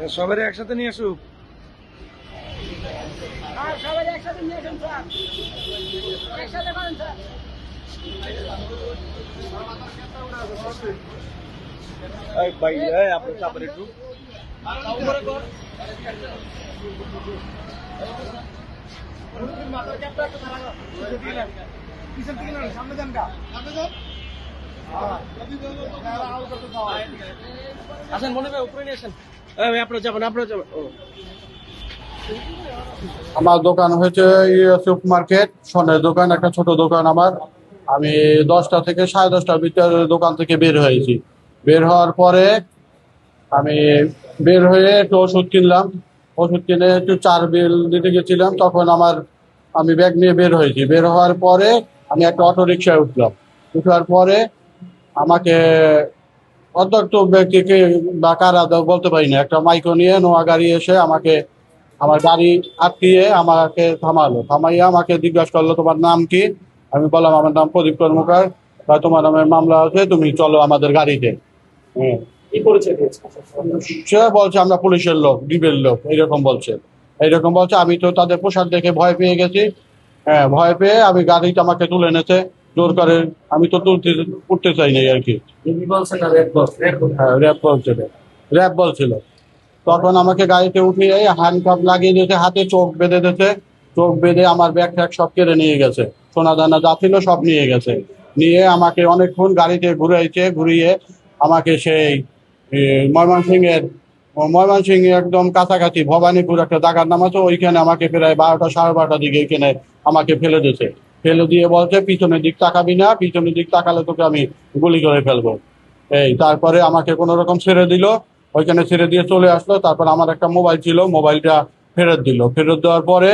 সবাই একসাথে নিয়ে আসুক। সবাই একসাথে নিয়ে আসুন স্যার, একসাথে করেন স্যার। ভাই আপনার চাপের একটু সামনে যান গা, আসেন মনে ভাই উপরে নিয়ে আসেন। আপনারা যাবেন, আপনারা যাবেন। আমার দোকান হচ্ছে সুপার মার্কেট, স্বর্ণের দোকান, একটা ছোট দোকান আমার। আমি 10টা থেকে 10:30টার ভিতরে দোকান থেকে বের হয়েছি। বের হওয়ার পরে আমি বের হয়ে একটু ওষুধ কিনলাম। ওষুধ কিনে একটু চার বিল দিতে গেছিলাম, তখন আমি ব্যাগ নিয়ে বের হয়েছি। বের হওয়ার পরে আমি একটা অটো রিক্সায় উঠলাম। উঠার পরে আমাকে অধ্যক্ষ ব্যক্তিকে বা কারা বলতে পারি না, একটা মাইক্রো নিয়ে নোয়া গাড়ি এসে আমার গাড়ি আটকিয়ে আমাকে থামাইয়া আমাকে জিজ্ঞাসা করলো, তোমার নাম কি? আমি বললাম আমার নাম প্রদীপ কর্মকার। বা তোমার নামে মামলা আছে, তুমি চলো আমাদের গাড়িতে। হ্যাঁ, কি করেছে? সে বলছে আমরা পুলিশের লোক, ডিবের লোক, এইরকম বলছে। আমি তো তাদের পোশাক দেখে ভয় পেয়ে গেছি। হ্যাঁ, ভয় পেয়ে আমি গাড়িটা আমাকে তুলে এনেছে জোর করে। আমি তো উঠতে চাই নাই আর কি। হ্যাঁ, র্যাব বলছিল। তখন আমাকে গাড়িতে উঠিয়ে হ্যান্ডকাপ লাগিয়ে দিয়েছে, হাতে চোখ বেঁধে দিয়েছে। চোখ বেঁধে আমার ব্যাগ ট্যাগ সব কেড়ে নিয়ে গেছে, সোনা দানা যা ছিল সব নিয়ে গেছে। নিয়ে আমাকে অনেকক্ষণ গাড়িতে ঘুরিয়ে আমাকে সেই ময়মনসিংহ একদম কাছাকাছি ভবানীপুর একটা জায়গার নাম আছে, ওইখানে আমাকে প্রায় 12টা 12:30টার দিকে এখানে আমাকে ফেলে দিয়েছে। ফেলে দিয়ে বলছে পিছনের দিক তাকাবি না, পিছনের দিক তাকালে তোকে আমি গুলি করে ফেলবো। তারপরে আমাকে কোনো রকম ছেড়ে দিল। ওইখানে ছেড়ে দিয়ে চলে আসলো। তারপর আমার একটা মোবাইল ছিল, মোবাইলটা ফেরত দিল। ফেরত দেওয়ার পরে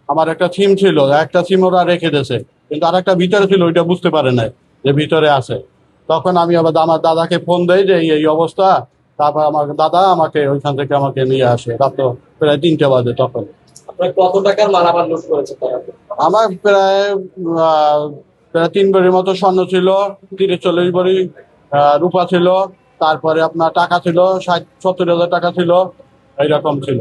আমার একটা সিম ছিল, একটা সিম ওরা রেখে দিয়েছে, কিন্তু আর একটা ভিতরে ছিল, ওইটা বুঝতে পারে নাই যে ভিতরে আছে। তখন আমি আবার আমার দাদাকে ফোন দেই যে এই অবস্থা। তারপর আমার দাদা ওইখান থেকে আমাকে নিয়ে আসে রাত প্রায় 3টে বাজে। তখন আপনার কত টাকার মালামাল লুট করেছে তারা? আমার প্রায় 3 ভরির মতো স্বর্ণ ছিল, 30-40 ভরি রূপা ছিল। তারপরে আপনার টাকা ছিল 60-70 হাজার টাকা ছিল, এইরকম ছিল।